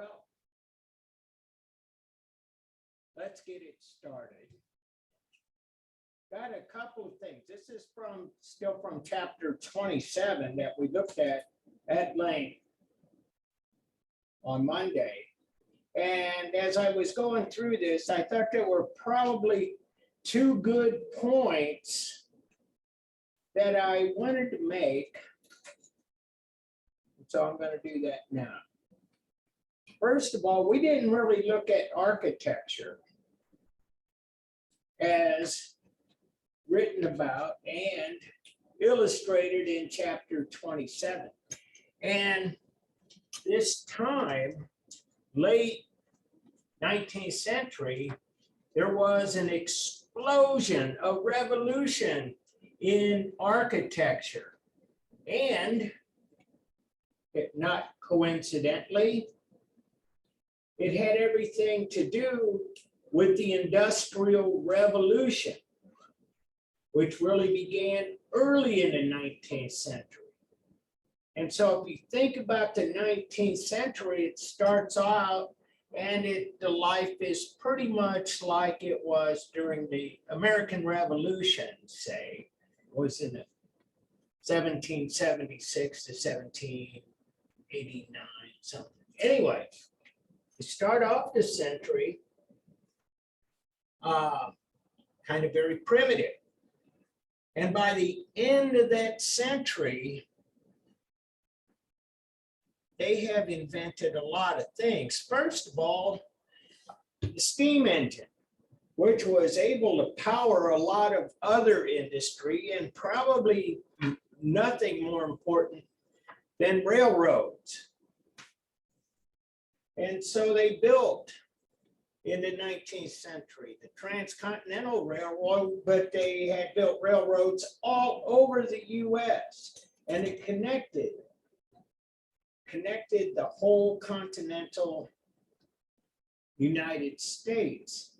Well, let's get it started. Got a couple of things. This is still from chapter 27 that we looked at length on Monday. And as I was going through this, I thought there were probably two good points that I wanted to make. So I'm going to do that now. First of all, we didn't really look at architecture as written about and illustrated in chapter 27. And this time, late 19th century, there was an explosion, a revolution in architecture. And not coincidentally, it had everything to do with the Industrial Revolution, which really began early in the 19th century. And so if you think about the 19th century, it starts out and the life is pretty much like it was during the American Revolution, say, was in 1776 to 1789, something. Anyway, to start off the century, kind of very primitive. And by the end of that century, they have invented a lot of things. First of all, the steam engine, which was able to power a lot of other industry, and probably nothing more important than railroads. And so they built in the 19th century the Transcontinental Railroad, but they had built railroads all over the US, and it connected the whole continental United States.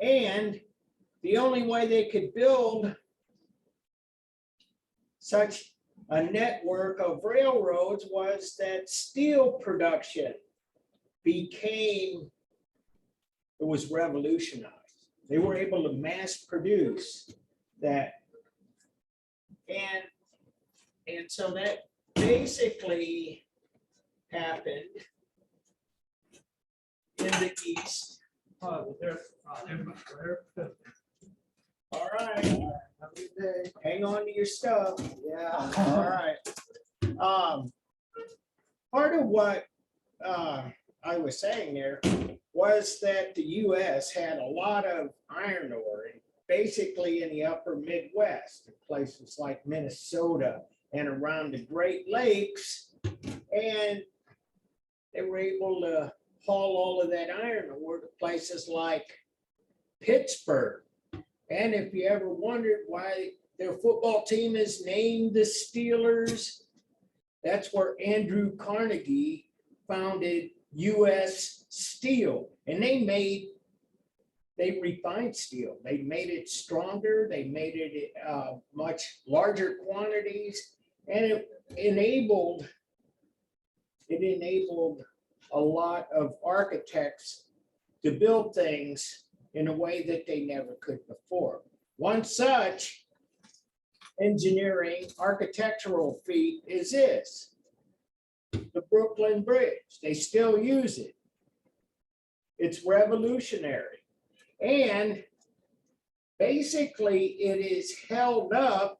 And the only way they could build such a network of railroads was that steel production was revolutionized. They were able to mass produce that. And so that basically happened in the East. All right. Have a good day. Hang on to your stuff. Yeah. All right. Part of what I was saying there was that the U.S. had a lot of iron ore, basically in the upper Midwest, in places like Minnesota and around the Great Lakes, and they were able to haul all of that iron ore to places like Pittsburgh. And if you ever wondered why their football team is named the Steelers, that's where Andrew Carnegie founded U.S. Steel. And they refined steel. They made it stronger. They made it much larger quantities. And it enabled a lot of architects to build things in a way that they never could before. One such engineering architectural feat is this, the Brooklyn Bridge. They still use it. It's revolutionary. And basically it is held up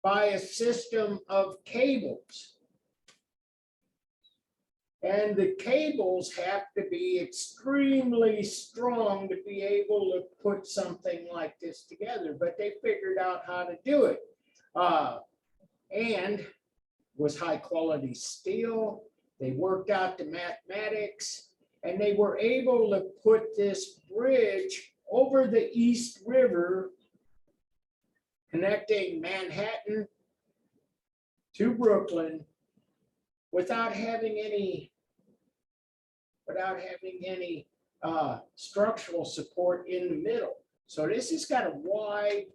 by a system of cables. And the cables have to be extremely strong to be able to put something like this together, but they figured out how to do it. And was high quality steel. They worked out the mathematics, and they were able to put this bridge over the East River, connecting Manhattan to Brooklyn, without having any structural support in the middle. So this has got a wide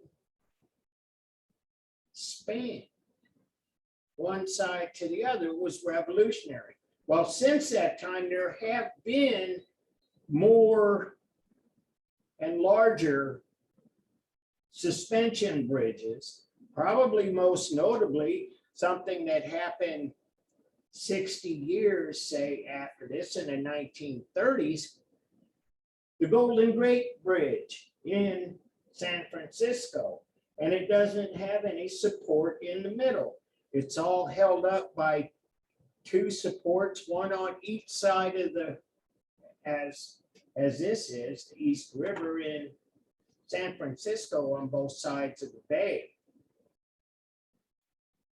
span, one side to the other. Was revolutionary. Well, since that time, there have been more and larger suspension bridges, probably most notably something that happened 60 years, say, after this in the 1930s, the Golden Gate Bridge in San Francisco. And it doesn't have any support in the middle. It's all held up by two supports, one on each side of the, as this is, the East River in San Francisco on both sides of the bay.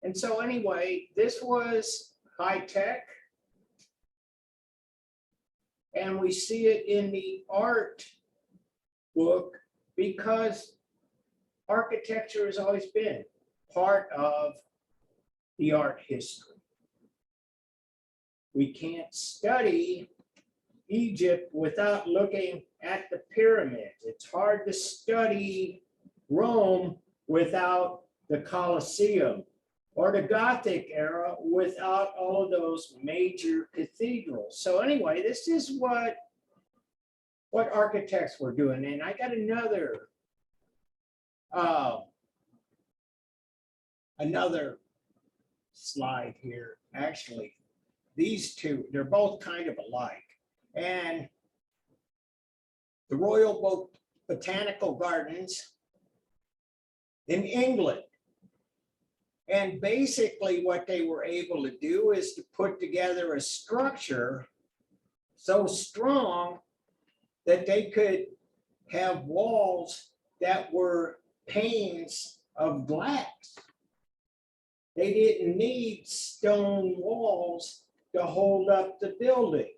And so anyway, this was high tech. And we see it in the art book because architecture has always been part of the art history. We can't study Egypt without looking at the pyramids. It's hard to study Rome without the Colosseum, or the Gothic era without all of those major cathedrals. So anyway, this is what architects were doing. And I got another slide here. Actually, these two, they're both kind of alike. And the Royal Botanical Gardens in England. And basically what they were able to do is to put together a structure so strong that they could have walls that were panes of glass. They didn't need stone walls to hold up the building.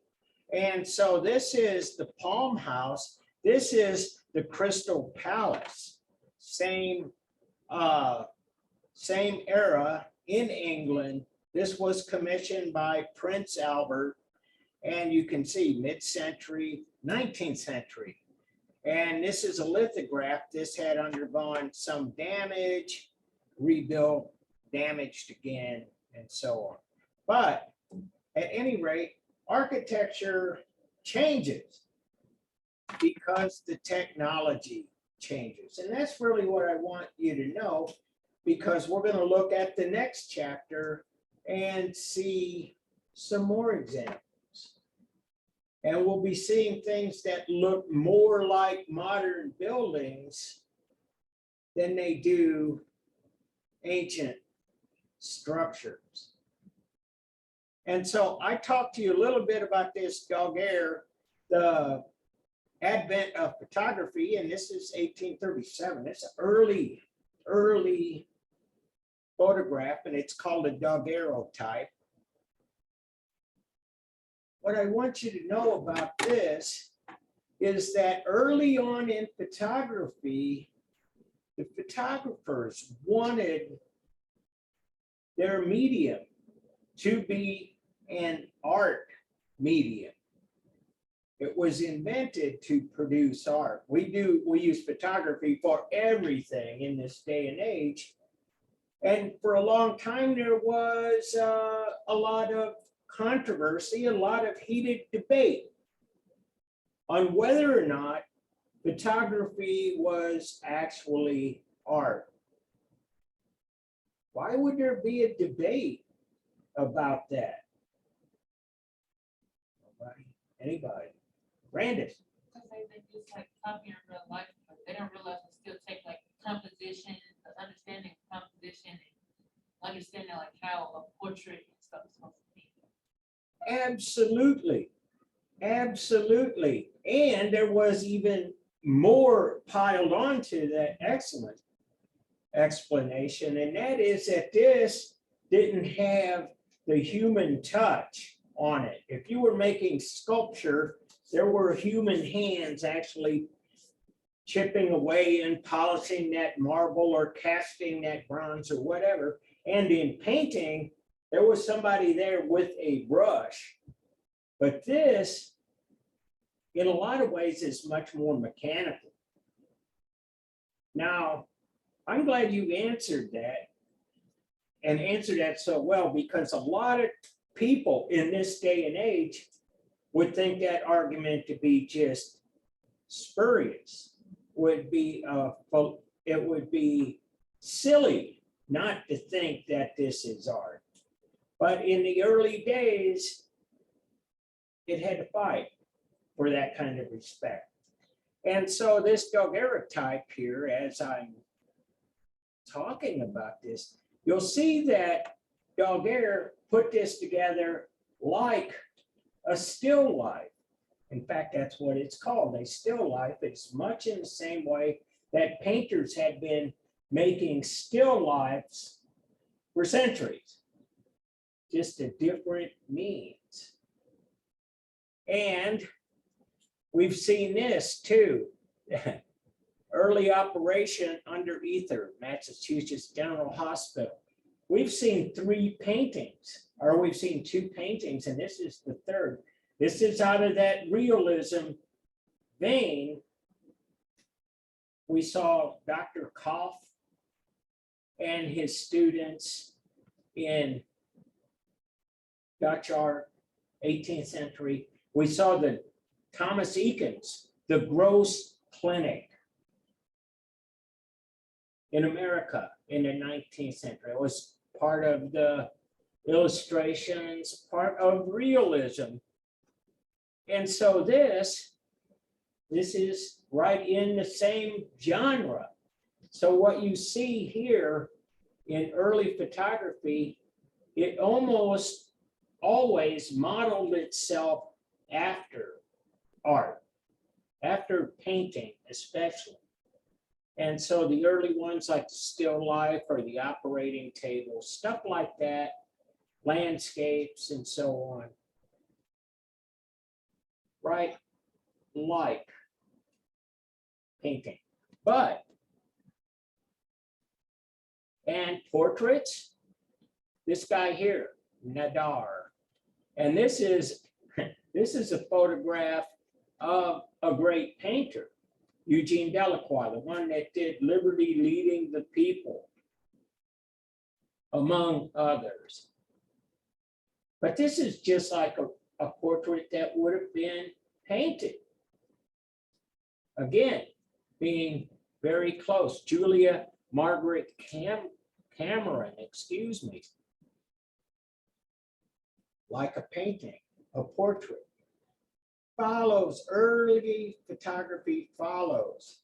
And so this is the Palm House. This is the Crystal Palace. Same era in England. This was commissioned by Prince Albert, and you can see mid-century, 19th century. And this is a lithograph. This had undergone some damage, rebuilt, damaged again, and so on. But at any rate, architecture changes because the technology changes. And that's really what I want you to know, because we're going to look at the next chapter and see some more examples. And we'll be seeing things that look more like modern buildings than they do ancient structures. And so I talked to you a little bit about this Daguerre, the advent of photography, and this is 1837. It's an early photograph, and it's called a daguerreotype. What I want you to know about this is that early on in photography, the photographers wanted their medium to be an art medium. It was invented to produce art. We use photography for everything in this day and age. And for a long time, there was a lot of controversy, a lot of heated debate on whether or not photography was actually art. Why would there be a debate about that? Nobody? Anybody? Brandis? Because they just like copy in real life, but they don't realize it still take like composition, the understanding of composition, and understanding like how a portrait and stuff is supposed to be. Absolutely. Absolutely. And there was even more piled onto that excellent explanation, and that is that this didn't have the human touch on it. If you were making sculpture, there were human hands actually chipping away and polishing that marble or casting that bronze or whatever. And in painting, there was somebody there with a brush. But this, in a lot of ways, is much more mechanical. Now, I'm glad you answered that and answered that so well, because a lot of people in this day and age would think that argument to be just spurious, it would be silly not to think that this is art. But in the early days, it had to fight for that kind of respect. And so this daguerreotype here, as I'm talking about this, you'll see that Daguerre put this together like a still life. In fact, that's what it's called, a still life. It's much in the same way that painters had been making still lifes for centuries, just a different means. And we've seen this too. Early operation under Ether, Massachusetts General Hospital. We've seen 3 paintings, or we've seen 2 paintings, and this is the third. This is out of that realism vein. We saw Dr. Koff and his students in Dutch art, 18th century. We saw the Thomas Eakins, the Gross Clinic in America in the 19th century. It was part of the illustrations, part of realism. And so this is right in the same genre. So what you see here in early photography, it almost always modeled itself after art, after painting especially. And so the early ones like the still life or the operating table, stuff like that, landscapes and so on, right? Like painting. But, and portraits, this guy here, Nadar. And this is a photograph of a great painter, Eugene Delacroix, the one that did Liberty Leading the People, among others. But this is just like a portrait that would have been painted. Again, being very close. Julia Margaret Cameron, excuse me. Like a painting, a portrait. Follows, early photography follows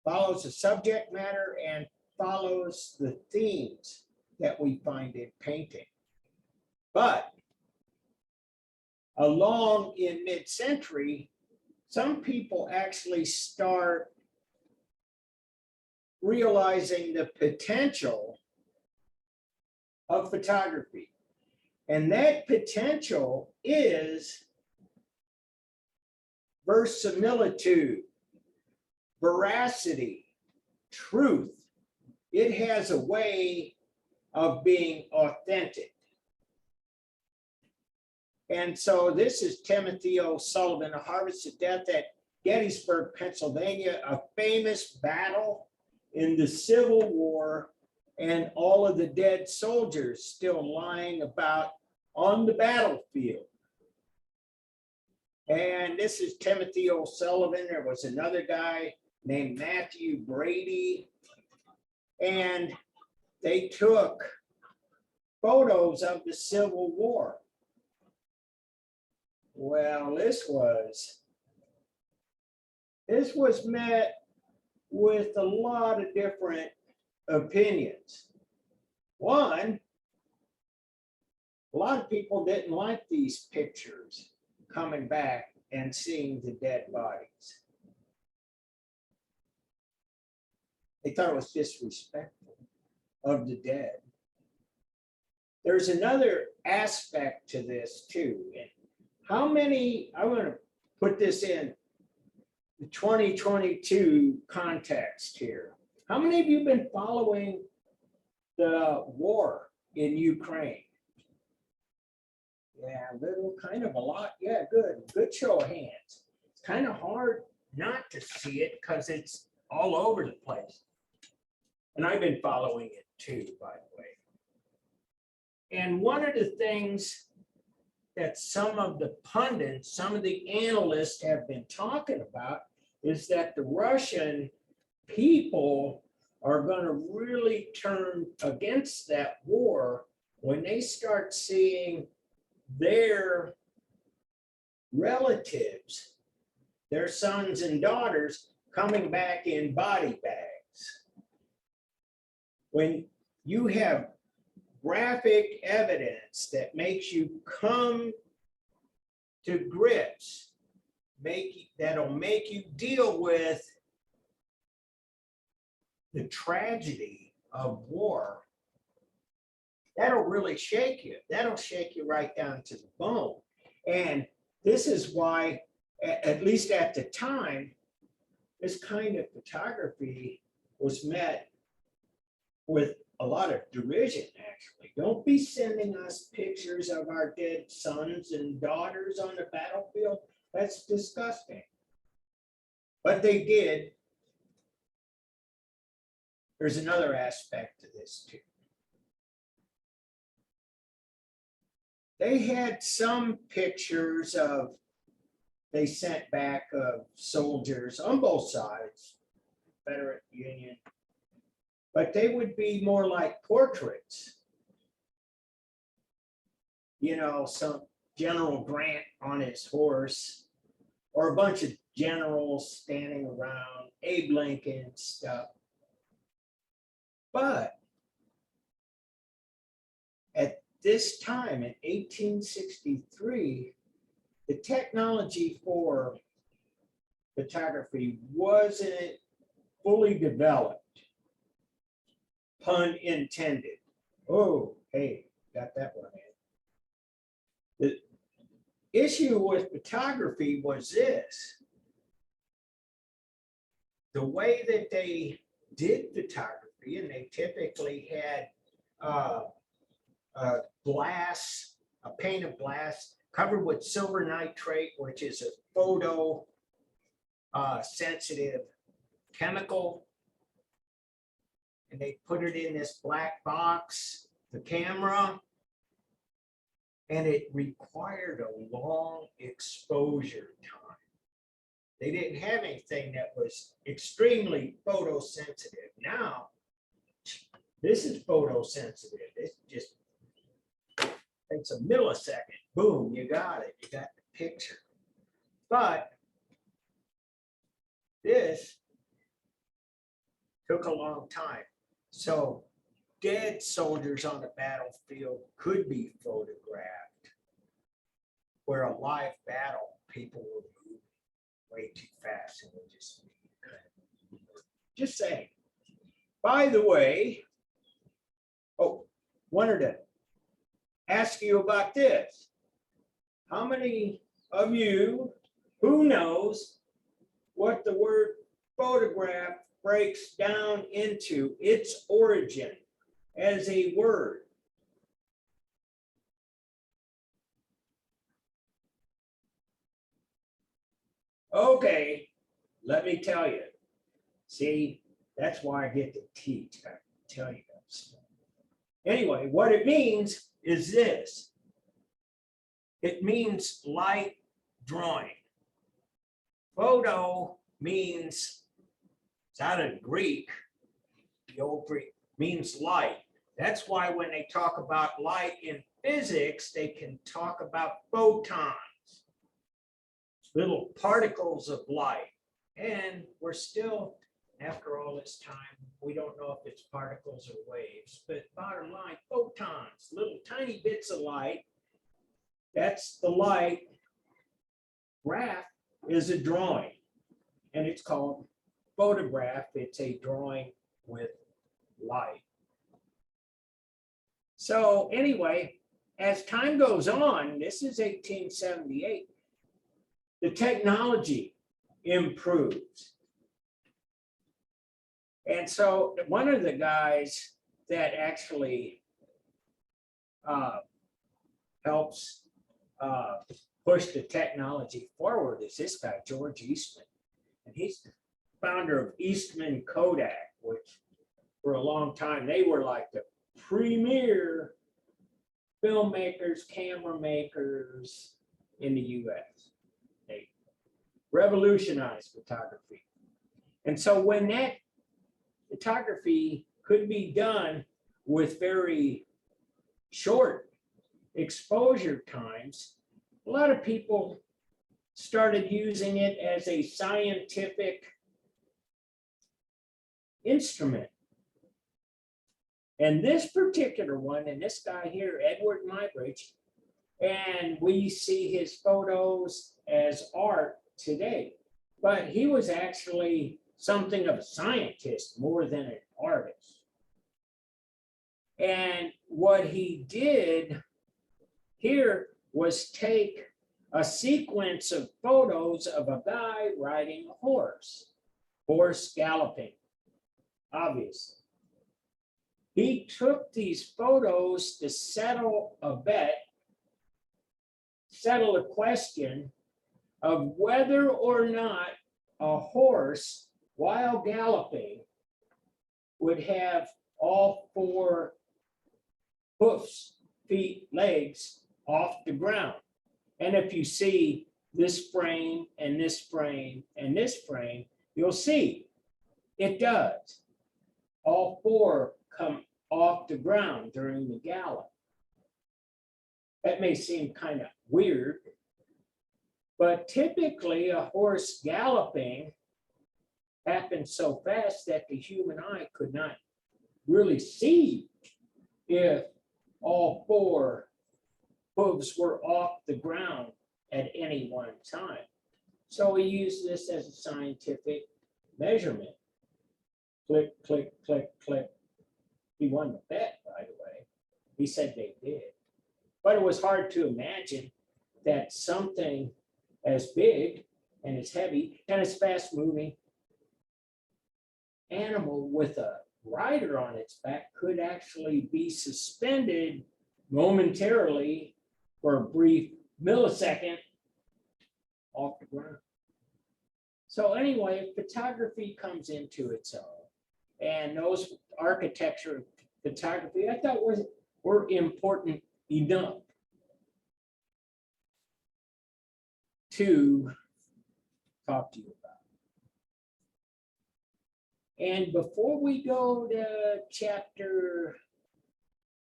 the subject matter and follows the themes that we find in painting. But along in mid-century, some people actually start realizing the potential of photography. And that potential is verisimilitude, veracity, truth. It has a way of being authentic. And so this is Timothy O'Sullivan, A Harvest of Death at Gettysburg, Pennsylvania, a famous battle in the Civil War, and all of the dead soldiers still lying about on the battlefield. And this is Timothy O'Sullivan. There was another guy named Matthew Brady, and they took photos of the Civil War. Well, this was met with a lot of different opinions. One, a lot of people didn't like these pictures coming back and seeing the dead bodies. They thought it was disrespectful of the dead. There's another aspect to this too. How many, I want to put this in the 2022 context here. How many of you have been following the war in Ukraine? Yeah, little, kind of a lot. Yeah, good show of hands. It's kind of hard not to see it because it's all over the place. And I've been following it too, by the way. And one of the things that some of the pundits, some of the analysts have been talking about is that the Russian people are going to really turn against that war when they start seeing their relatives, their sons and daughters, coming back in body bags. When you have graphic evidence that makes you come to grips, that'll make you deal with the tragedy of war, that'll really shake you. That'll shake you right down to the bone. And this is why, at least at the time, this kind of photography was met with a lot of derision, actually. Don't be sending us pictures of our dead sons and daughters on the battlefield. That's disgusting. But they did. There's another aspect to this too. They had some pictures they sent back of soldiers on both sides, Confederate, Union, but they would be more like portraits. You know, some General Grant on his horse, or a bunch of generals standing around, Abe Lincoln stuff. But at this time in 1863, the technology for photography wasn't fully developed. Pun intended. Oh, hey, got that one in. The issue with photography was this. The way that they did photography, and they typically had a pane of glass covered with silver nitrate, which is a photo sensitive chemical. And they put it in this black box, the camera, and it required a long exposure time. They didn't have anything that was extremely photosensitive. Now, this is photosensitive. It's just takes a millisecond. Boom, you got it. You got the picture. But this took a long time. So dead soldiers on the battlefield could be photographed, where a live battle, people were moving way too fast and would just saying. By the way, wanted to ask you about this. How many of you who knows what the word photograph breaks down into, its origin as a word? Okay, let me tell you. See, that's why I get to teach. I tell you that stuff. Anyway, what it means is this. It means light drawing. Photo means, it's out of Greek, the old Greek, means light. That's why when they talk about light in physics, they can talk about photons, little particles of light. And we're still, after all this time, we don't know if it's particles or waves, but bottom line, photons, little tiny bits of light. That's the light. Graph is a drawing, and it's called photograph. It's a drawing with light. So anyway, as time goes on, this is 1878, the technology improves. And so one of the guys that actually helps push the technology forward is this guy, George Eastman. And he's the founder of Eastman Kodak, which for a long time, they were like the premier filmmakers, camera makers in the US. They revolutionized photography. And so when that photography could be done with very short exposure times, a lot of people started using it as a scientific instrument. And this particular one, and this guy here, Edward Muybridge, and we see his photos as art today, but he was actually something of a scientist more than an artist. And what he did here was take a sequence of photos of a guy riding a horse galloping, obviously. He took these photos to settle a question of whether or not a horse, while galloping, would have all four hoofs, feet, legs off the ground. And if you see this frame and this frame and this frame, you'll see it does. All four come off the ground during the gallop. That may seem kind of weird, but typically a horse galloping happens so fast that the human eye could not really see if all four hooves were off the ground at any one time. So we use this as a scientific measurement. Click, click, click, click. He won the bet, by the way. He said they did. But it was hard to imagine that something as big and as heavy and as fast moving animal with a rider on its back could actually be suspended momentarily for a brief millisecond off the ground. So anyway, photography comes into its own. And those architecture photography, I thought were important enough to talk to you about. And before we go to chapter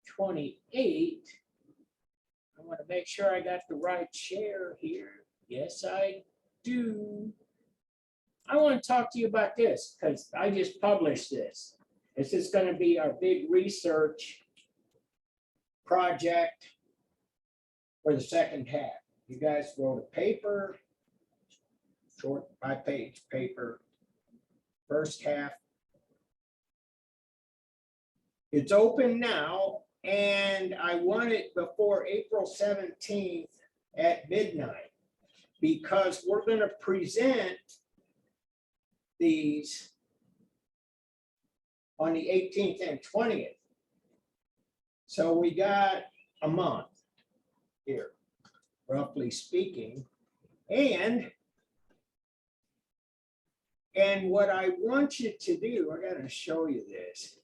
28, I want to make sure I got the right share here. Yes, I do. I want to talk to you about this because I just published this. This is going to be our big research project for the second half. You guys wrote a paper, short 5-page paper, first half. It's open now, and I want it before April 17th at midnight because we're going to present these on the 18th and 20th. So we got a month here, roughly speaking. And what I want you to do, I got to show you this.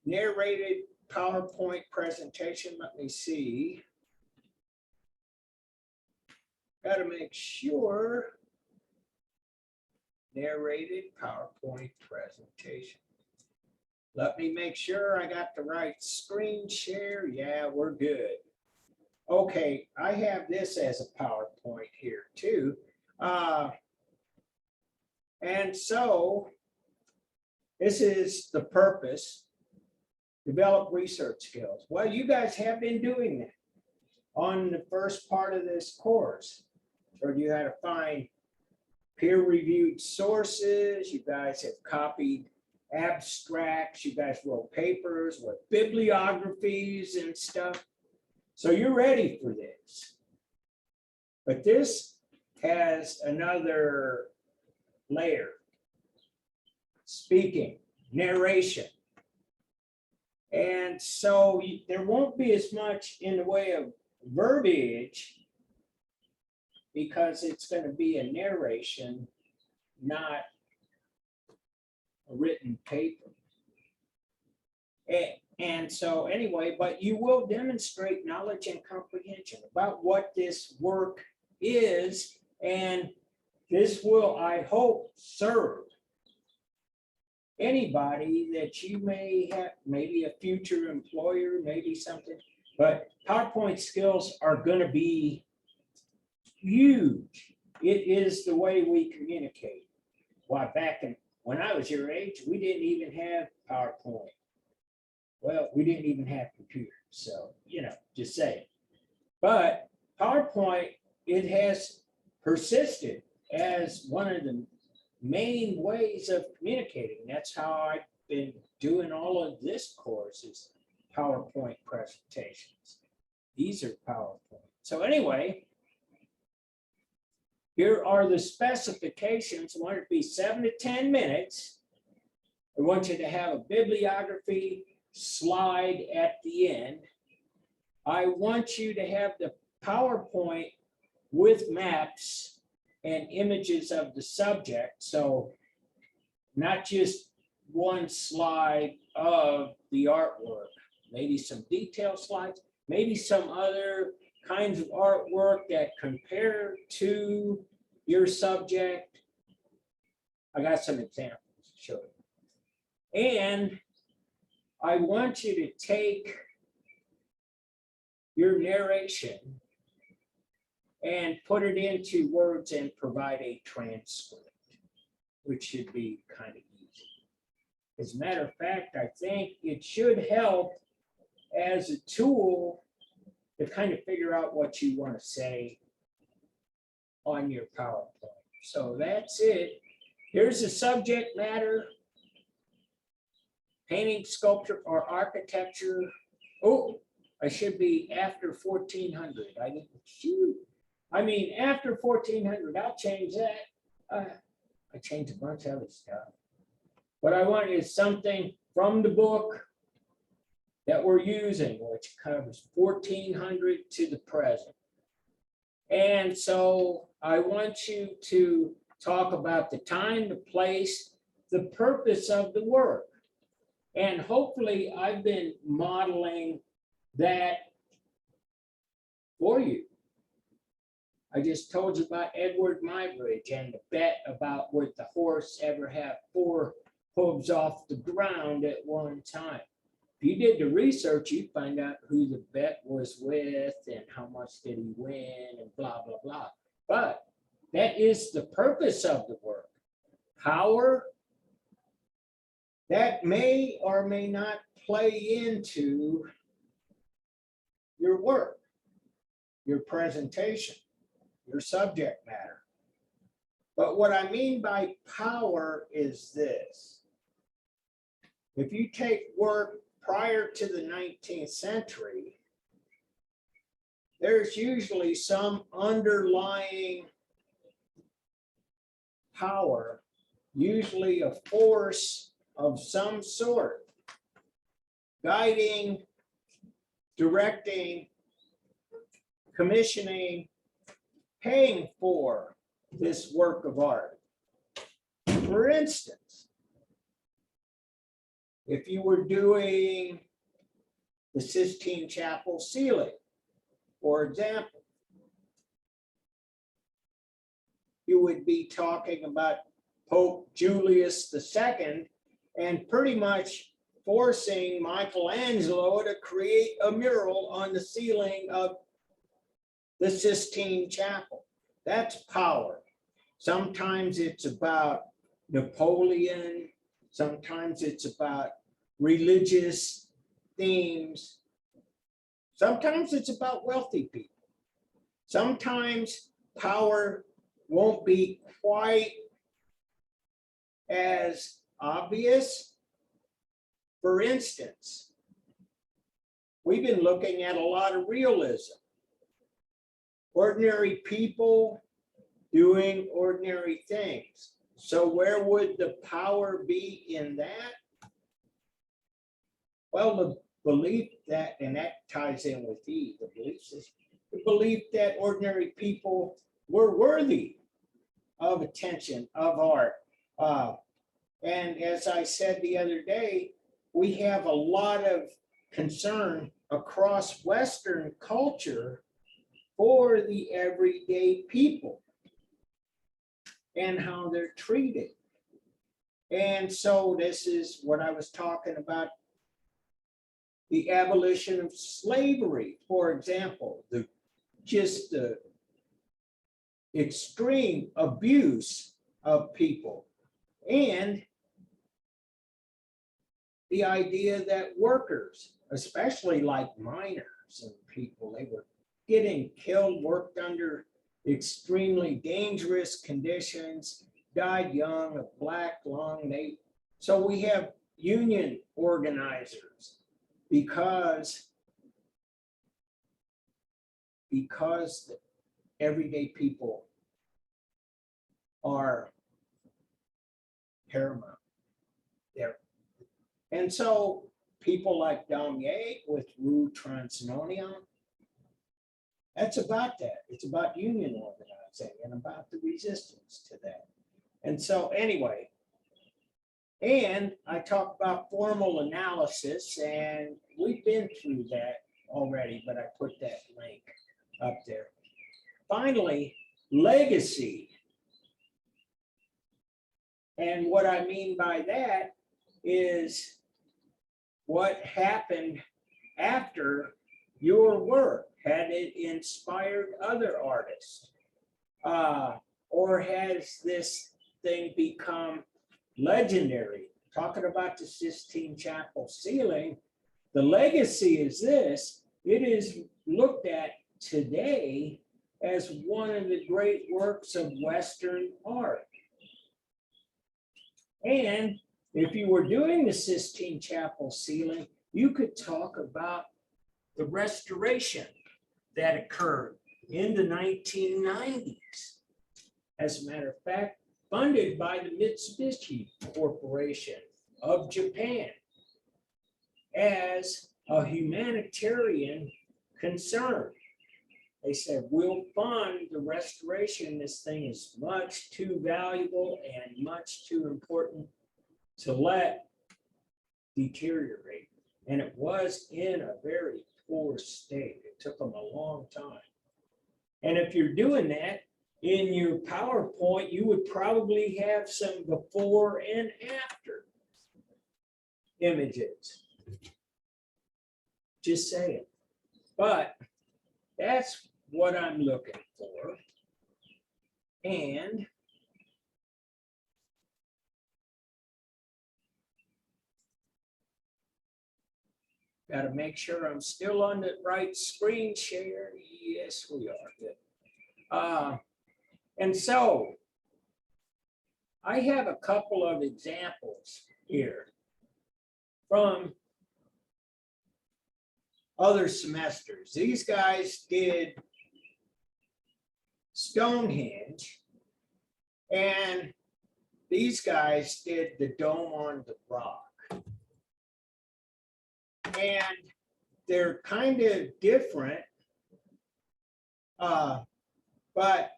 Narrated PowerPoint presentation. Let me see. Got to make sure. Narrated PowerPoint presentation. Let me make sure I got the right screen share. Yeah, we're good. Okay, I have this as a PowerPoint here too. And so this is the purpose, develop research skills. Well, you guys have been doing that on the first part of this course. So you had to find peer-reviewed sources. You guys have copied abstracts. You guys wrote papers with bibliographies and stuff. So you're ready for this. But this has another layer. Speaking, narration. And so there won't be as much in the way of verbiage because it's going to be a narration, not a written paper. And so anyway, but you will demonstrate knowledge and comprehension about what this work is. And this will, I hope, serve anybody that you may have, maybe a future employer, maybe something. But PowerPoint skills are going to be huge. It is the way we communicate. Why, back when I was your age, we didn't even have PowerPoint. Well, we didn't even have computers, so, just saying. But PowerPoint, it has persisted as one of the main ways of communicating. That's how I've been doing all of this course is PowerPoint presentations. These are PowerPoint. So anyway, here are the specifications. I want it to be 7 to 10 minutes. I want you to have a bibliography slide at the end. I want you to have the PowerPoint with maps and images of the subject. So not just one slide of the artwork, maybe some detail slides, maybe some other kinds of artwork that compare to your subject. I got some examples to show you. And I want you to take your narration and put it into words and provide a transcript, which should be kind of easy. As a matter of fact, I think it should help as a tool to kind of figure out what you want to say on your PowerPoint. So that's it. Here's the subject matter. Painting, sculpture, or architecture. Oh, I should be after 1400. I didn't, shoot. I mean, after 1400, I'll change that. I changed a bunch of other stuff. What I want is something from the book that we're using, which covers 1400 to the present. And so I want you to talk about the time, the place, the purpose of the work. And hopefully I've been modeling that for you. I just told you about Edward Muybridge and the bet about would the horse ever have 4 hooves off the ground at one time. If you did the research, you'd find out who the bet was with and how much did he win and blah, blah, blah. But that is the purpose of the work. Power, that may or may not play into your work, your presentation, your subject matter. But what I mean by power is this. If you take work prior to the 19th century, there's usually some underlying power, usually a force of some sort, guiding, directing, commissioning, paying for this work of art. For instance, if you were doing the Sistine Chapel ceiling, for example, you would be talking about Pope Julius II and pretty much forcing Michelangelo to create a mural on the ceiling of the Sistine Chapel. That's power. Sometimes it's about Napoleon. Sometimes it's about religious themes. Sometimes it's about wealthy people. Sometimes power won't be quite as obvious. For instance, we've been looking at a lot of realism. Ordinary people doing ordinary things. So where would the power be in that? Well, the belief that, and that ties in with the belief system, the belief that ordinary people were worthy of attention, of art. And as I said the other day, we have a lot of concern across Western culture for the everyday people and how they're treated. And so this is what I was talking about, the abolition of slavery, for example, the extreme abuse of people, and the idea that workers, especially like miners and people, they were getting killed, worked under extremely dangerous conditions, died young of black lung. So we have union organizers because everyday people are paramount there. And so people like Damier with Rue Transnonia, that's about that. It's about union organizing and about the resistance to that. And so anyway, and I talk about formal analysis, and we've been through that already, but I put that link up there. Finally, legacy. And what I mean by that is what happened after your work. Had it inspired other artists? Or has this thing become legendary? Talking about the Sistine Chapel ceiling, the legacy is this: it is looked at today as one of the great works of Western art. And if you were doing the Sistine Chapel ceiling, you could talk about the restoration that occurred in the 1990s. As a matter of fact, funded by the Mitsubishi Corporation of Japan as a humanitarian concern. They said, we'll fund the restoration. This thing is much too valuable and much too important to let deteriorate. And it was in a very poor state. It took them a long time. And if you're doing that in your PowerPoint, you would probably have some before and after images. Just saying. But that's what I'm looking for. And got to make sure I'm still on the right screen share. Yes, we are. Good. And so I have a couple of examples here from other semesters. These guys did Stonehenge, and these guys did the Dome on the Rock. And they're kind of different, but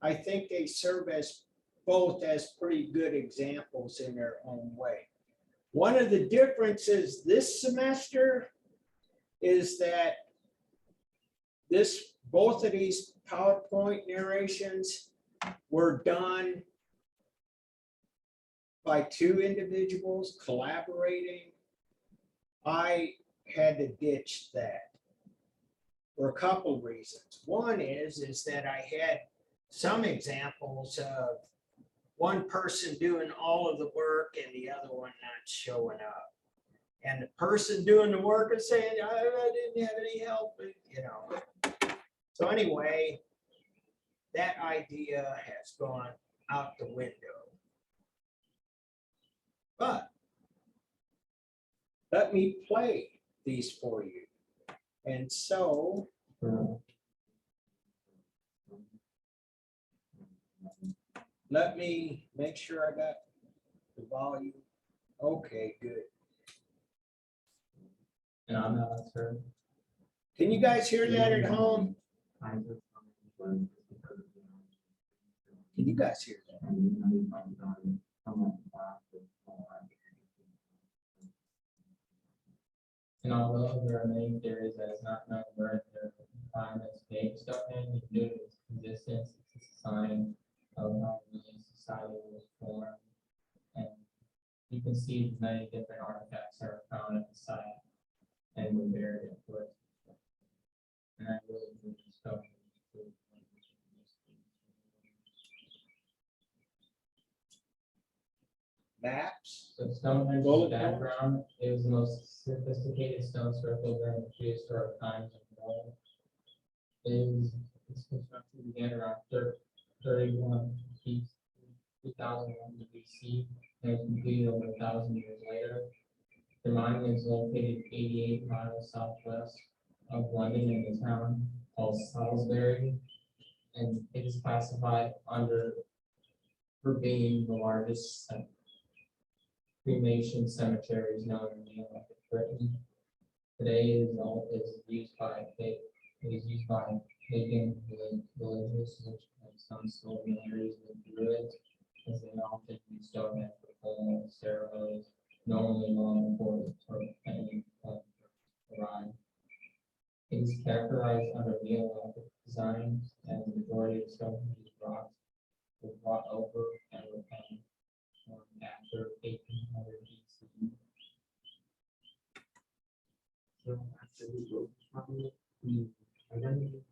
I think they serve as both as pretty good examples in their own way. One of the differences this semester is that both of these PowerPoint narrations were done by two individuals collaborating. I had to ditch that for a couple of reasons. One is that I had some examples of one person doing all of the work and the other one not showing up. And the person doing the work is saying, I didn't have any help, you know. So anyway, that idea has gone out the window. But let me play these for you. And so let me make sure I got the volume. Okay, good. Yeah, no, that's her. Can you guys hear that at home? Can you guys hear that? And although there are many theories that it's not known where their environments made Stonehenge, due to its existence, it's a sign of how really society was formed. And you can see many different artifacts that are found at the site and were buried in foot. And I really believe Stonehenge. Maps? So Stonehenge's Bullet background, it was the most sophisticated stone circle during the prehistoric times of the world. Its construction began around 31 2001 BC and was completed over 1,000 years later. The monument is located 88 miles southwest of London in a town called Salisbury, and it is classified under for being the largest cremation cemeteries known in the Atlantic Britain. Today is used by pagan villages, which have some similarities with Druids, as they often use Stonehenge for formal ceremonies, normally long before the any arrive. It is characterized under Neolithic design, and the majority of Stonehenge's rocks were brought over and were found after 1800 BC. So after we go from the identity of the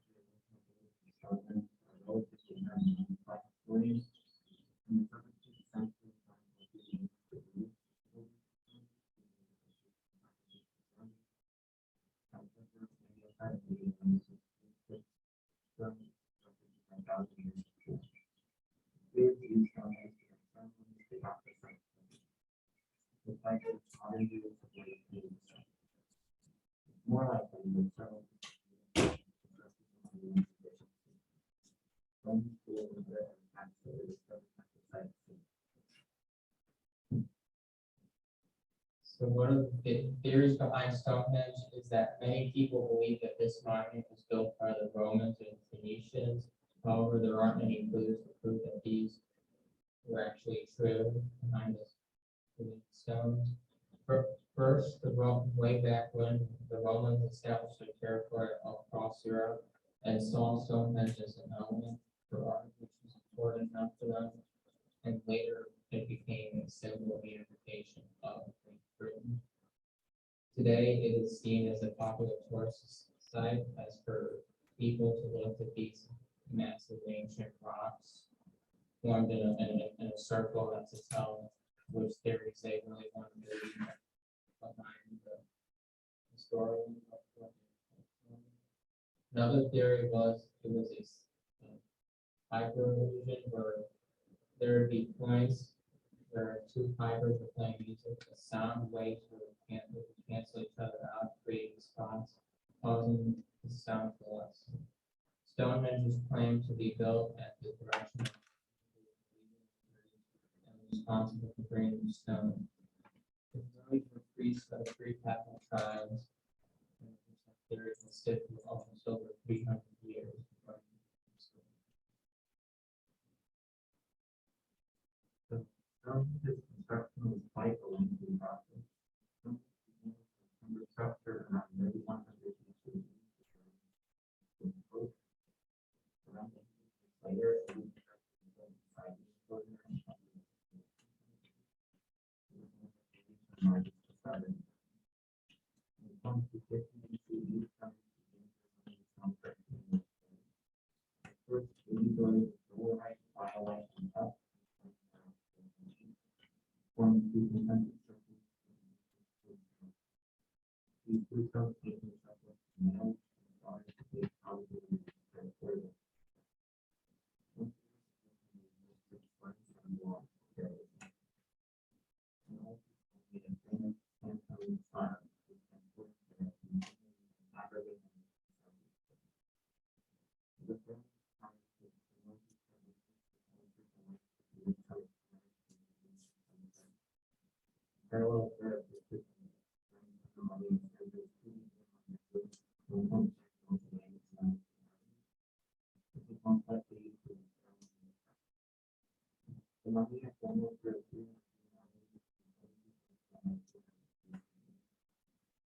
more likely than so. So one of the theories behind Stonehenge is that many people believe that this monument was built by the Romans and Phoenicians. However, there aren't any clues to prove that these were actually true behind the stones. First, way back when the Romans established their territory across Europe and saw Stonehenge as an element for art, which was important enough for them, and later it became a symbol of unification of Great Britain. Today, it is seen as a popular tourist site as for people to look at these massive ancient rocks formed in a circle that's to tell which theories they really want to believe behind the story. Another theory was it was a hyper illusion where there would be points where two pipers were playing music, the sound waves would cancel each other out, creating spots, causing the sound to lessen. Stonehenge was claimed to be built at the direction of and responsible for bringing the stone. The village were priests of the three Catholic tribes, and there is a stick for almost over 300 years. This construction was quite a lengthy process. Under structure around 100 years. Later,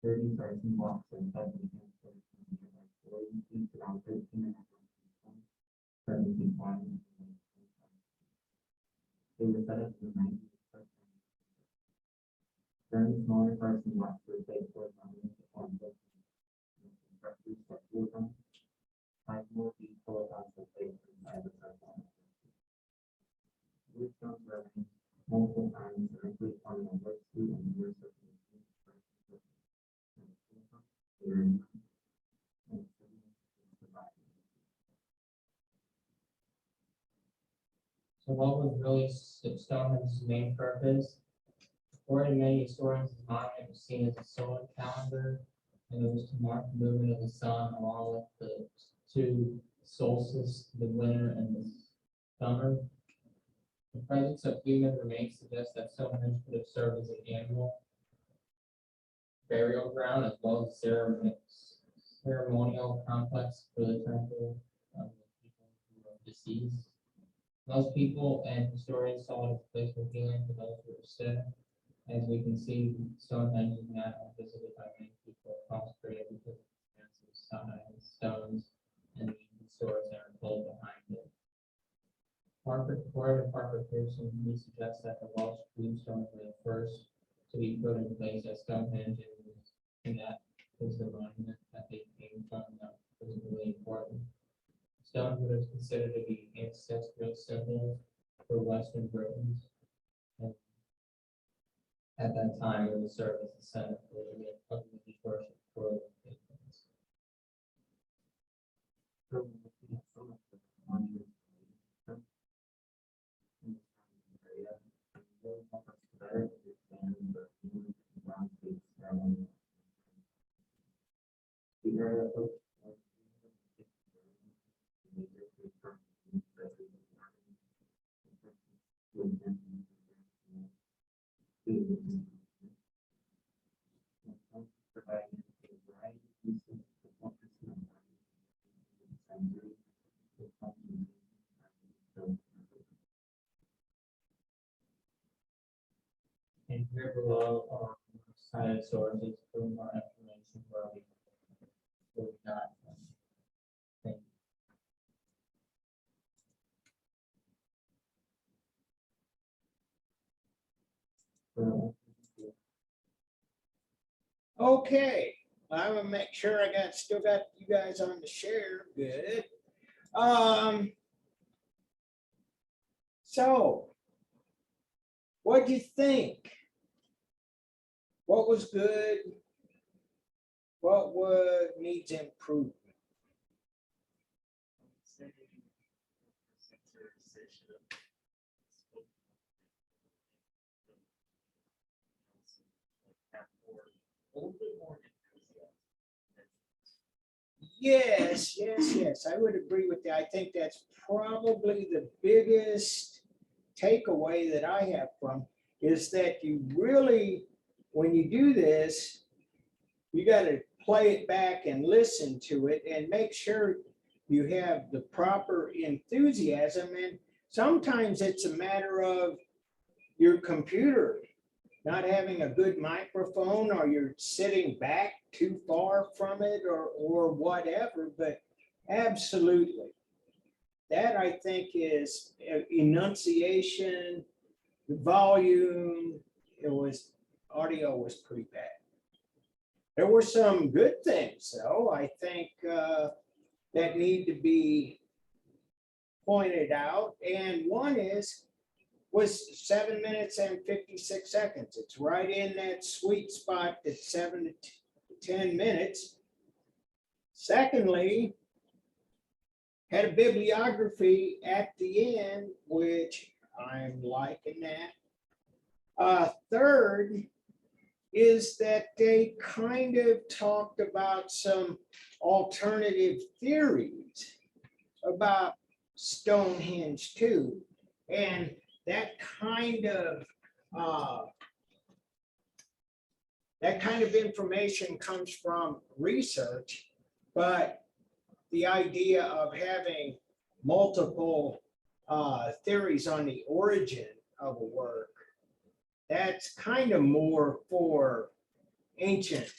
30 person walks and 70 feet, around 13 feet wide. They were set up in the 90s. Very smaller person walks were paid for on the five more people on the face inside the circle. These stones were arranged multiple times and actually forming a work suit and years of So what was really Stonehenge's main purpose? According to many historians, the monument was seen as a solar calendar, and it was to mark the movement of the sun along with the two solstices, the winter and the summer. The presence of human remains suggests that Stonehenge could have served as an annual burial ground as well as ceremonial complex for the temple of the people who were deceased. Most people and historians saw it as a place for healing for those who were sick. As we can see, Stonehenge is not visited by many people across Korea because of the expansive size, stones, and the stores that are pulled behind it. According to Parker Pearson, he suggests that the Welsh tombstones were the first to be put in place at Stonehenge, and that was the monument that they came from that was really important. Stone was considered to be ancestral symbol for Western Britons. And at that time, it would serve as the center for the religious worship for the Britons. And here below are cited sources for more information where we got from. Thank you. Okay, I'm gonna make sure still got you guys on the share, good. So, what'd you think? What was good? What needs improvement? Yes, I would agree with that. I think that's probably the biggest takeaway that I have from is that you really, when you do this, you got to play it back and listen to it and make sure you have the proper enthusiasm. And sometimes it's a matter of your computer not having a good microphone, or you're sitting back too far from it, or whatever, but absolutely. That I think is enunciation, volume, audio was pretty bad. There were some good things though, I think, that need to be pointed out. And one was 7 minutes and 56 seconds. It's right in that sweet spot at 7 to 10 minutes. Secondly, had a bibliography at the end, which I'm liking that. Third is that they kind of talked about some alternative theories about Stonehenge too. And that kind of information comes from research, but the idea of having multiple theories on the origin of a work, that's kind of more for ancient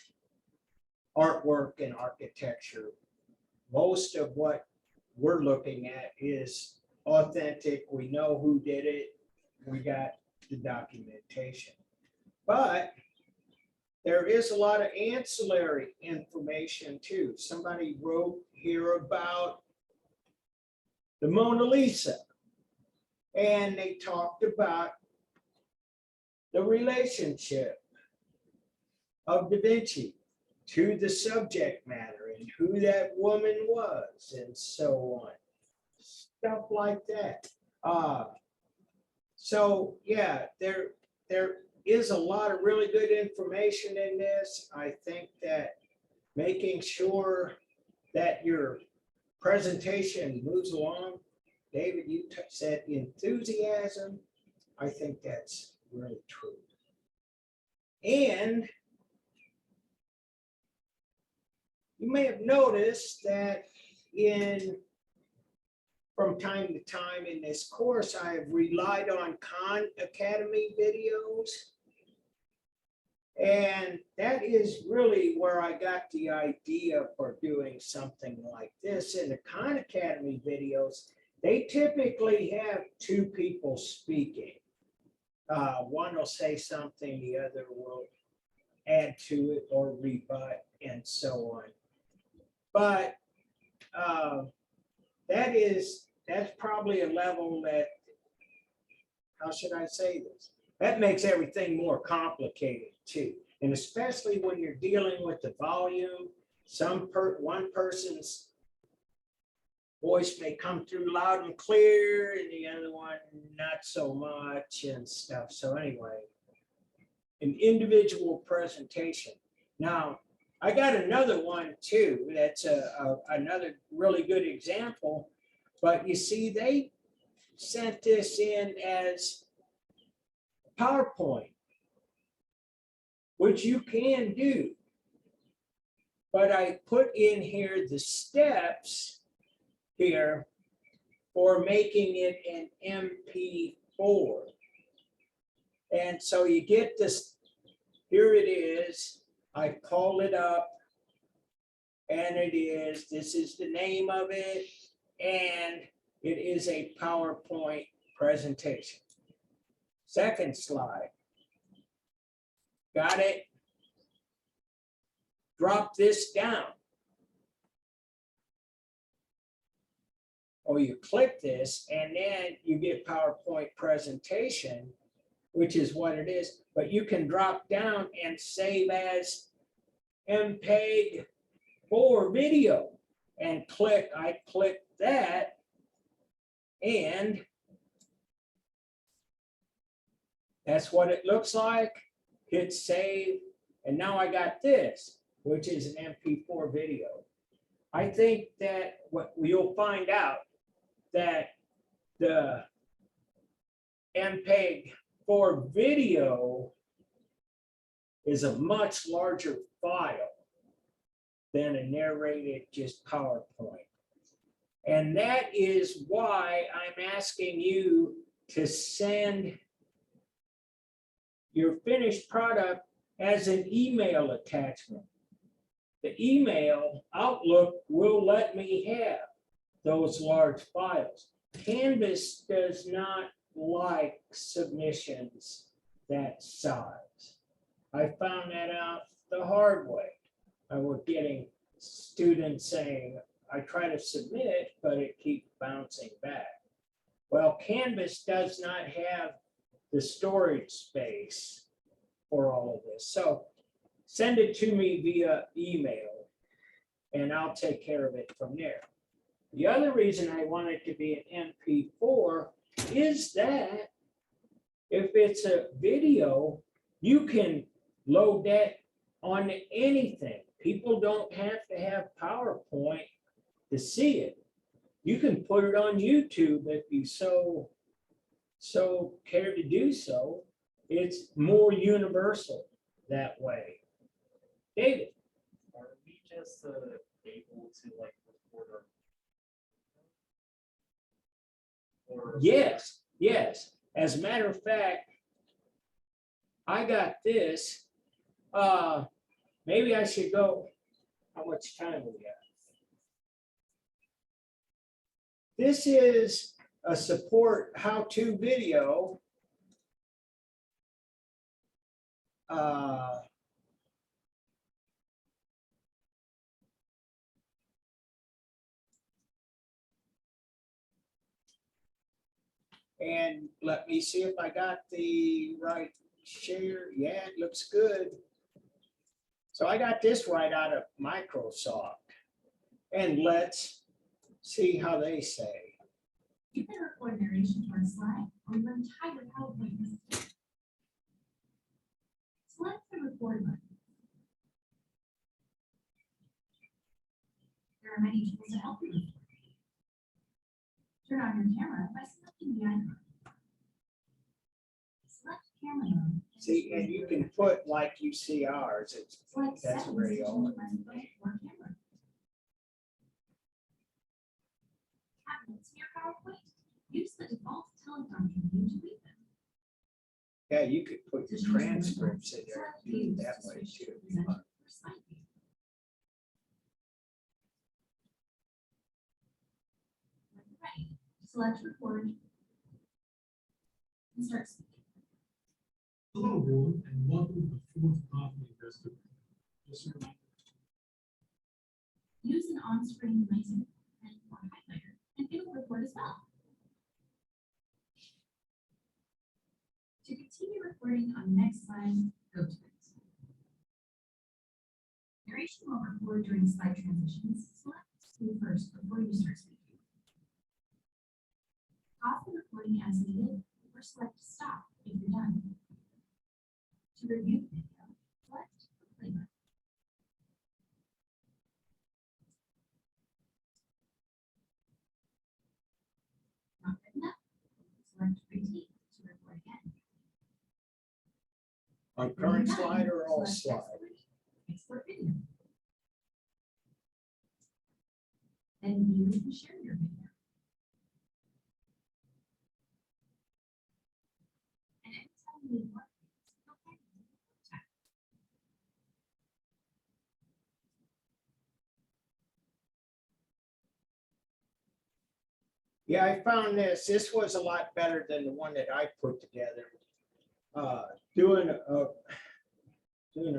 artwork and architecture. Most of what we're looking at is authentic. We know who did it. We got the documentation. But there is a lot of ancillary information too. Somebody wrote here about the Mona Lisa. And they talked about the relationship of Da Vinci to the subject matter and who that woman was and so on. Stuff like that. So yeah, there is a lot of really good information in this. I think that making sure that your presentation moves along. David, you said enthusiasm. I think that's really true. And you may have noticed that from time to time in this course, I have relied on Khan Academy videos. And that is really where I got the idea for doing something like this. In the Khan Academy videos, they typically have two people speaking. One will say something, the other will add to it or rebut and so on. But that's probably a level that, how should I say this? That makes everything more complicated too. And especially when you're dealing with the volume, one person's voice may come through loud and clear and the other one not so much and stuff. So anyway, an individual presentation. Now, I got another one too. That's another really good example. But you see, they sent this in as PowerPoint, which you can do. But I put in here the steps here for making it an MP4. And so you get this, here it is. I call it up and this is the name of it, and it is a PowerPoint presentation. Second slide. Got it? Drop this down. Or you click this and then you get PowerPoint presentation, which is what it is, but you can drop down and save as MPEG 4 video and I click that and that's what it looks like. Hit save, and now I got this, which is an MP4 video. I think that what you'll find out that the MPEG 4 video is a much larger file than a narrated just PowerPoint. And that is why I'm asking you to send your finished product as an email attachment. The email Outlook will let me have those large files. Canvas does not like submissions that size. I found that out the hard way. I was getting students saying, I try to submit, but it keeps bouncing back. Well, Canvas does not have the storage space for all of this. So send it to me via email and I'll take care of it from there. The other reason I want it to be an MP4 is that if it's a video, you can load that on anything. People don't have to have PowerPoint to see it. You can put it on YouTube if you so care to do so. It's more universal that way. David? Are we just able to like record or Yes, yes. As a matter of fact, I got this. Maybe I should go. How much time we got? This is a support how-to video. And let me see if I got the right share. Yeah, it looks good. So I got this right out of Microsoft. And let's see how they say. You can record narration to our slide or your entire PowerPoint presentation. Select the record button. There are many tools to help you. Turn on your camera by selecting the icon. Select camera mode. See, and you can put like you see ours. Select That's settings where to you change are. microphone or camera. Cabinets in your PowerPoint. Use the default teleprompter menu to read them. Yeah, you could put To your change the transcripts in results, there select and do it views that to way switch to too. presenter or slide view. When you're ready, select record and start speaking. Hello, everyone, and welcome to the fourth Coffee Investor. Just a reminder, Use an on-screen laser pen or highlighter, and it will record as well. To continue recording on the next slide, go to next slide. Narration will record during slide transitions. Select speak first before you start speaking. Pause the recording as needed, or select stop if you're done. To review the video, select the play button. Not good enough? Select repeat to record again. On When current you're done, slide or all select slide? Export video. Then view and share your video. And anytime you need more things, go ahead and hit the tab. Yeah, I found this. This was a lot better than the one that I put together. Doing a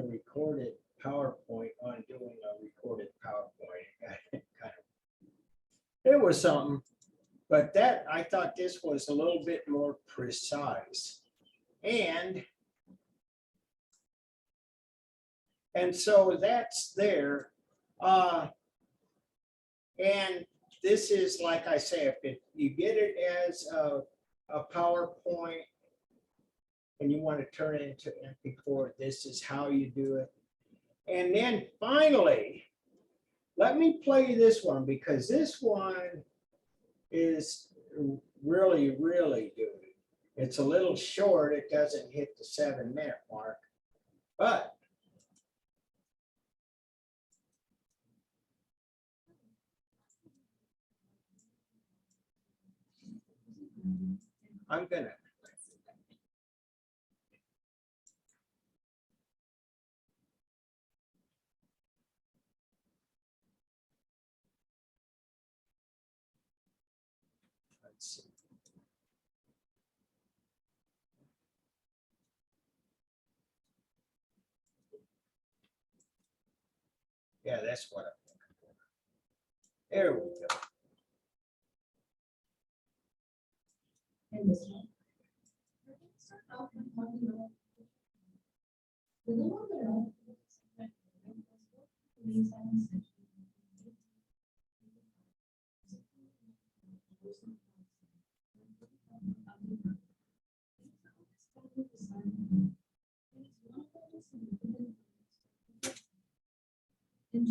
recorded PowerPoint on doing a recorded PowerPoint. It was something, but that I thought this was a little bit more precise. And so that's there. And this is, like I say, if you get it as a PowerPoint and you want to turn it into MP4, this is how you do it. And then finally, let me play this one because this one is really, really good. It's a little short. It doesn't hit the 7-minute mark, but I'm gonna. Let's see. Yeah, that's what I'm looking for. There we go. And this one. We're gonna start off with talking about the little bit of these and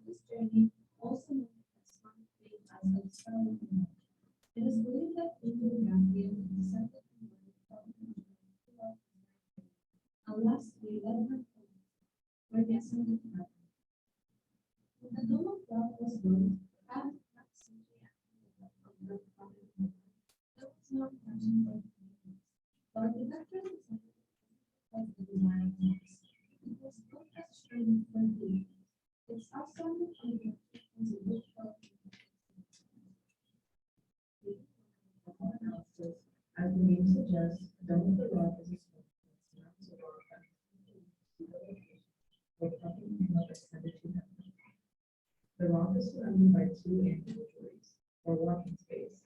this journey also known as one phase as a external movement. It is believed that people can be able to settle unless we let her where they are something to happen. The dome of rock was built half a century after the rock there was no intention for it. The architectural design of the design was it was built as shown for the its outstanding architecture was a book of analysis, as the name suggests, Dome of the Rock is a structure that surrounds a rock that or something like extended to heaven. The rock is surrounded by two ambulatories, or walking space.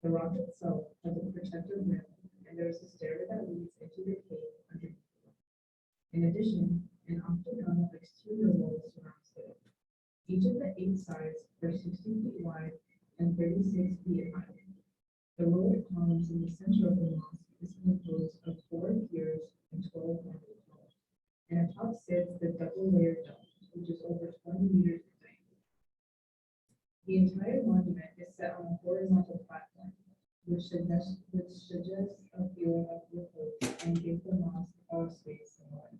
The rock itself has a protective rim, and there is a stairway that leads into the cave underneath the rock. In addition, an octagonal exterior wall surrounds the rock. Each of the 8 sides are 60 feet wide and 36 feet high. The row of columns in the center of the mosque is composed of 4 piers and 12 marble columns. And atop sits the double-layered dome, which is over 20 meters in diameter. The entire monument is set on a horizontal platform, which suggests a feeling of repose and gives the mosque all space and noise.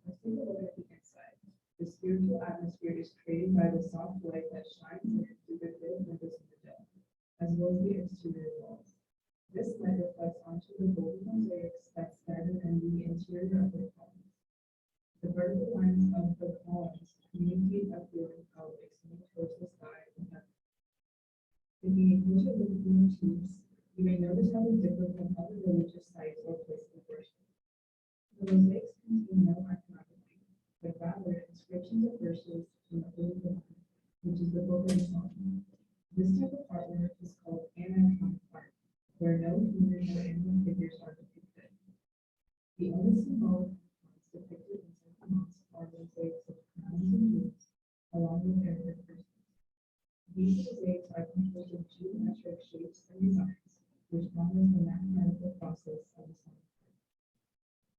Let's take a look at the inside. The spiritual atmosphere is created by the soft light that shines in through the filled windows of the dome, as well as the exterior walls. This light reflects onto the golden mosaics that stand in the interior of the columns. The vertical lines of the columns communicate a feeling of extending towards the sky and heaven. Taking a closer look at the motifs, you may notice how they differ from other religious sites or places of worship. The mosaics contain no iconography, but rather inscriptions of verses from the Holy Quran, which is the book of the Psalms. This type of artwork is called anachromatic art, where no human or animal figures are depicted. The only symbolic icons depicted inside the mosque are mosaics of crowns and jewels, along with Arabic verses. These mosaics are composed of geometric shapes and designs, which honors the mathematical process of Islamic art.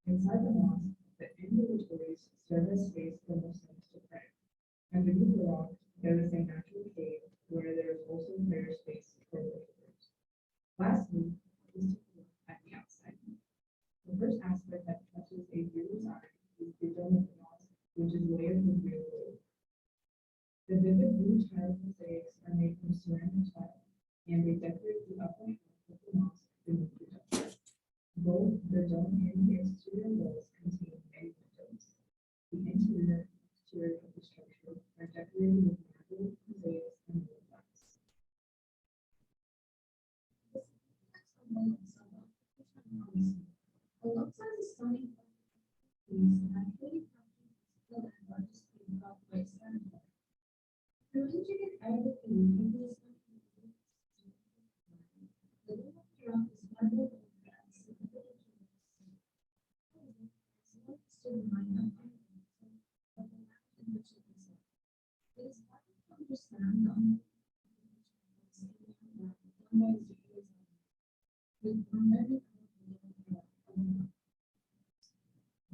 Inside the mosque, the ambulatories serve as space for Muslims to pray. Underneath the rock, there is a natural cave where there is also prayer space for worshippers. Lastly, let's take a look at the outside. The first aspect that touches a viewer's eye is the dome of the mosque, which is layered with real gold. The vivid blue tile mosaics are made from ceramic tile, and they decorate the upper half of the mosque beneath the dome. Both the dome and the exterior walls contain many windows. The interior and exterior of the structure are decorated with marble, mosaics, and wood glass. Alongside the stunning these naturally the largest of white sand. Through intricate Arabic and English, the dome of the rock is marble and glass. To remind of the land in which it is. It is hard to understand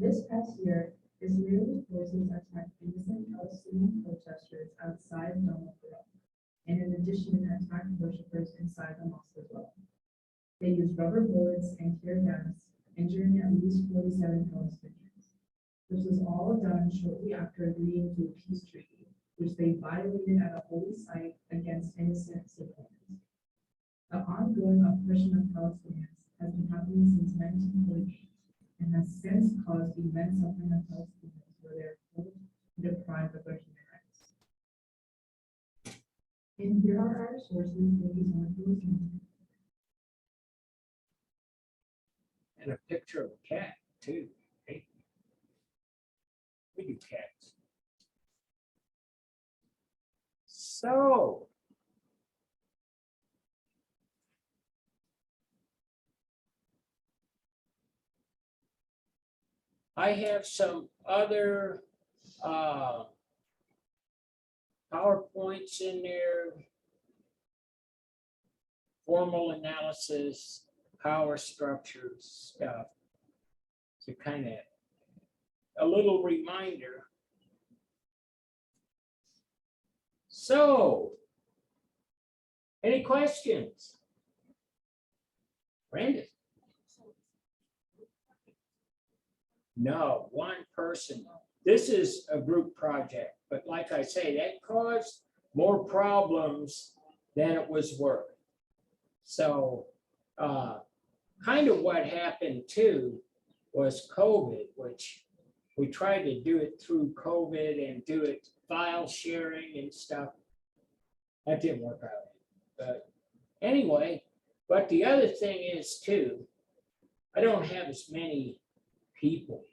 This past year, Israeli forces attacked innocent Palestinian protesters outside Dome of the Rock, and in addition attacked worshippers inside the mosque as well. They used rubber bullets and tear gas, injuring at least 47 Palestinians. This was all done shortly after agreeing to a peace treaty, which they violated at a holy site against innocent civilians. The ongoing oppression of Palestinians has been happening since 1948 and has since caused immense suffering of Palestinians where they are forced and deprived of their human rights. And here are our sources for these articles. And a picture of a cat too. Hey. We do cats. So. I have some other PowerPoints in there. Formal analysis, power structures stuff. So kind of a little reminder. So, any questions? Brandon? No, one person. This is a group project. But like I say, that caused more problems than it was worth. So kind of what happened too was COVID, which we tried to do it through COVID and do it file sharing and stuff. That didn't work out. But anyway, but the other thing is too, I don't have as many people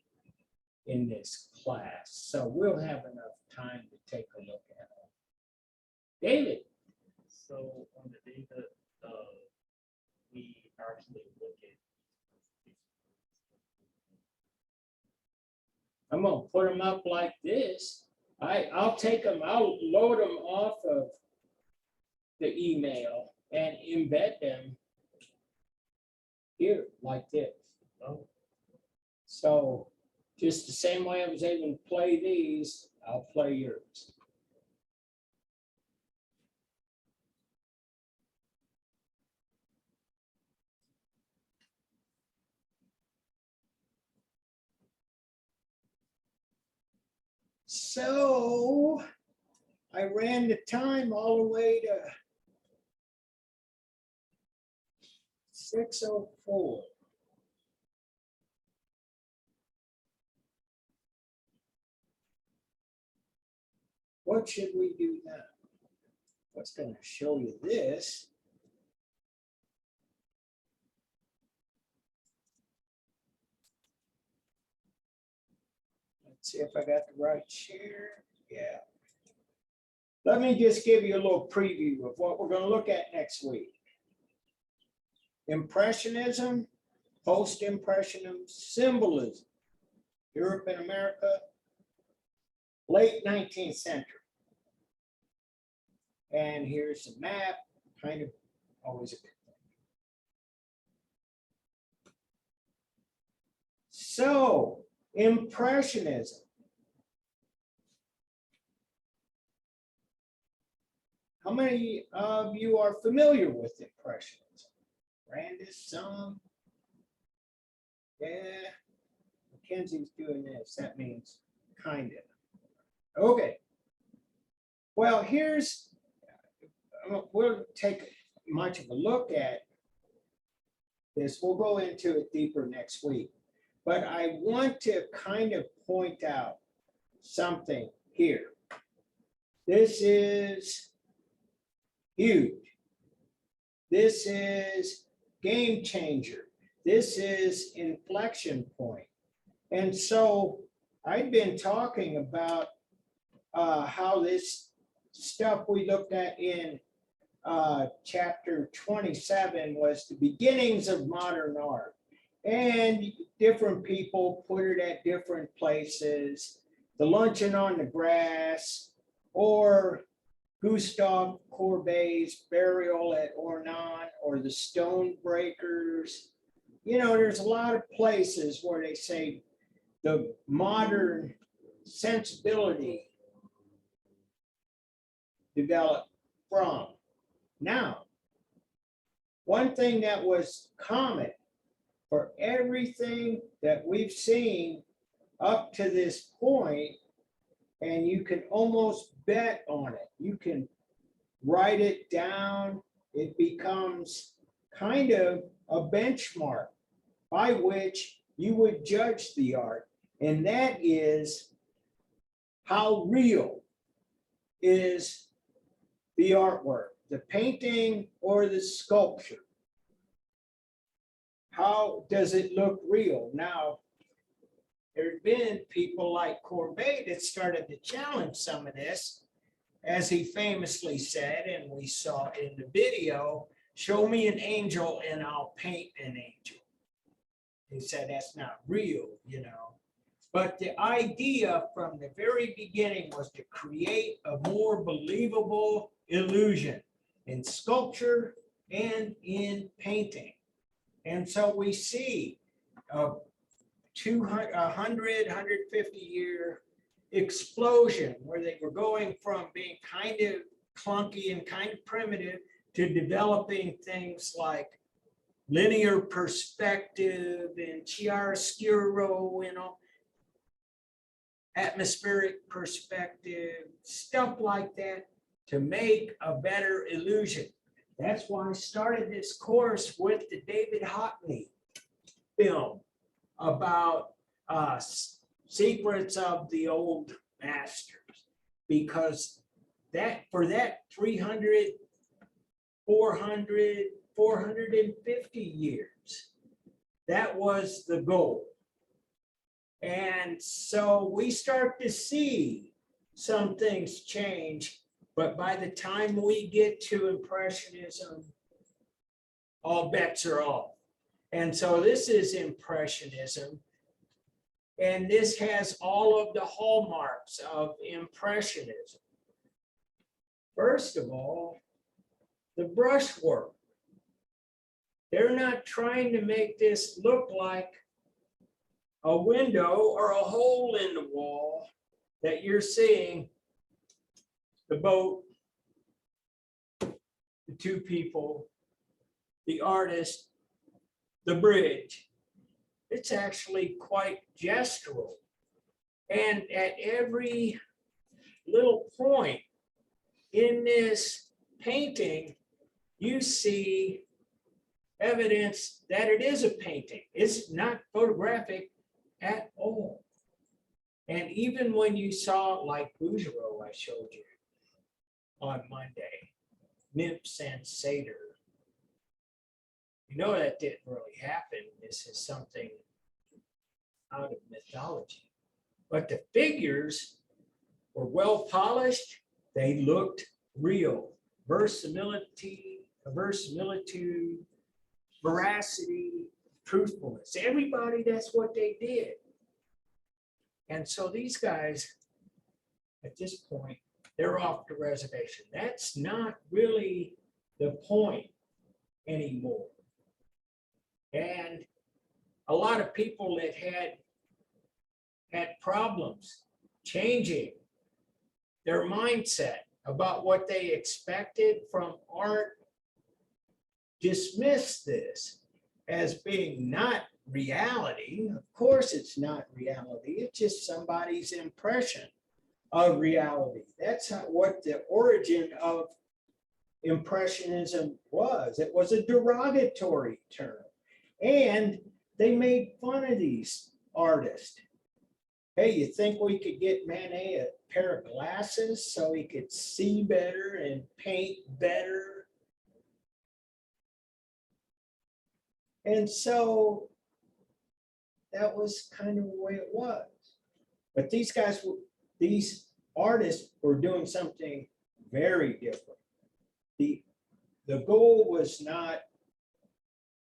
in this class, so we'll have enough time to take a look at it. David, So on the day that we actually look at. I'm gonna put them up like this. I'll take them, I'll load them off of the email and embed them here like this. Oh, So just the same way I was able to play these, I'll play yours. So I ran the time all the way to 6:04. What should we do now? What's going to show you this? Let's see if I got the right share. Yeah. Let me just give you a little preview of what we're going to look at next week. Impressionism, post-impressionism, symbolism, Europe and America, late 19th century. And here's the map, kind of always a good thing. So, Impressionism. How many of you are familiar with Impressionism? Brandis, some? Yeah. Mackenzie's doing this. That means kind of. Okay. Well, here's, we'll take much of a look at this. We'll go into it deeper next week. But I want to kind of point out something here. This is huge. This is game changer. This is inflection point. And so I've been talking about how this stuff we looked at in chapter 27 was the beginnings of modern art. And different people put it at different places. The Luncheon on the Grass, or Gustave Courbet's Burial at Ornans, or the Stonebreakers. You know, there's a lot of places where they say the modern sensibility developed from. Now, one thing that was common for everything that we've seen up to this point, and you can almost bet on it. You can write it down. It becomes kind of a benchmark by which you would judge the art. And that is, how real is the artwork, the painting or the sculpture? How does it look real? Now, there's been people like Courbet that started to challenge some of this, as he famously said, and we saw in the video, show me an angel and I'll paint an angel. He said that's not real, you know. But the idea from the very beginning was to create a more believable illusion in sculpture and in painting. And so we see a 150 year explosion where they were going from being kind of clunky and kind of primitive to developing things like linear perspective and chiaroscuro, you know. atmospheric perspective, stuff like that to make a better illusion. That's why I started this course with the David Hockney film about secrets of the old masters, because that for that 300, 400, 450 years, that was the goal. And so we start to see some things change, but by the time we get to Impressionism, all bets are off. And so this is Impressionism, and this has all of the hallmarks of Impressionism. First of all, the brushwork. They're not trying to make this look like a window or a hole in the wall that you're seeing the boat, the two people, the artist, the bridge. It's actually quite gestural. And at every little point in this painting, you see evidence that it is a painting. It's not photographic at all. And even when you saw, like Bouguereau I showed you on Monday, nymphs and satyr, you know that didn't really happen. This is something out of mythology. But the figures were well polished. They looked real. Verisimilitude, veracity, truthfulness. Everybody, that's what they did. And so these guys, at this point, they're off the reservation. That's not really the point anymore. And a lot of people that had problems changing their mindset about what they expected from art dismiss this as being not reality. Of course, it's not reality. It's just somebody's impression of reality. That's what the origin of Impressionism was. It was a derogatory term. And they made fun of these artists. Hey, you think we could get Manet a pair of glasses so he could see better and paint better? And so that was kind of the way it was. But these guys, these artists were doing something very different. The goal was not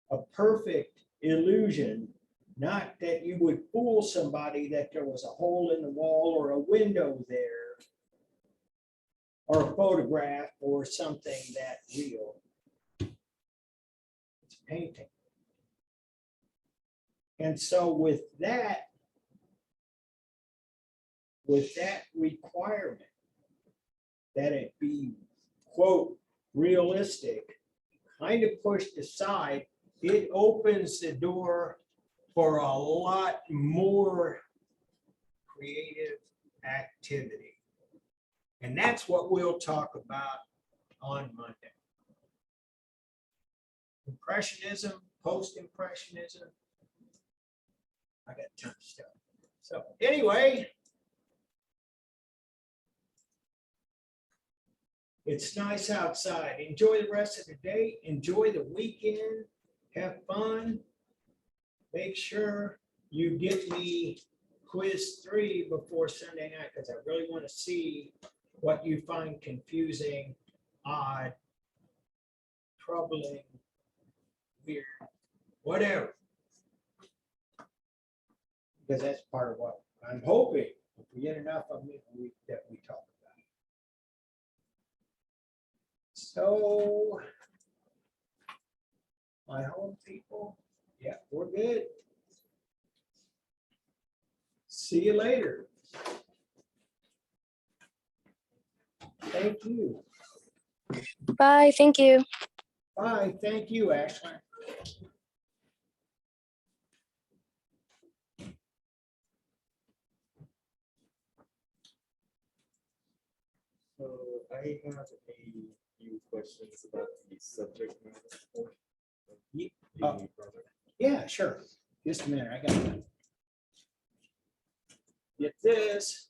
a perfect illusion, not that you would fool somebody that there was a hole in the wall or a window there, or a photograph or something that real. It's a painting. And so with that requirement that it be, quote, realistic, kind of pushed aside, it opens the door for a lot more creative activity. And that's what we'll talk about on Monday. Impressionism, post-impressionism. I got a ton of stuff. So anyway, it's nice outside. Enjoy the rest of the day. Enjoy the weekend. Have fun. Make sure you get me quiz 3 before Sunday night, because I really want to see what you find confusing, odd, troubling, weird, whatever. Because that's part of what I'm hoping, if we get enough of it, that we talk about. So, my home people, yeah, we're good. See you later. Thank you. Bye. Thank you. Bye. Thank you, Ashley. I have a few questions about the subject matter portion of the Oh. project. Yeah, sure. Just a minute, I got to get this.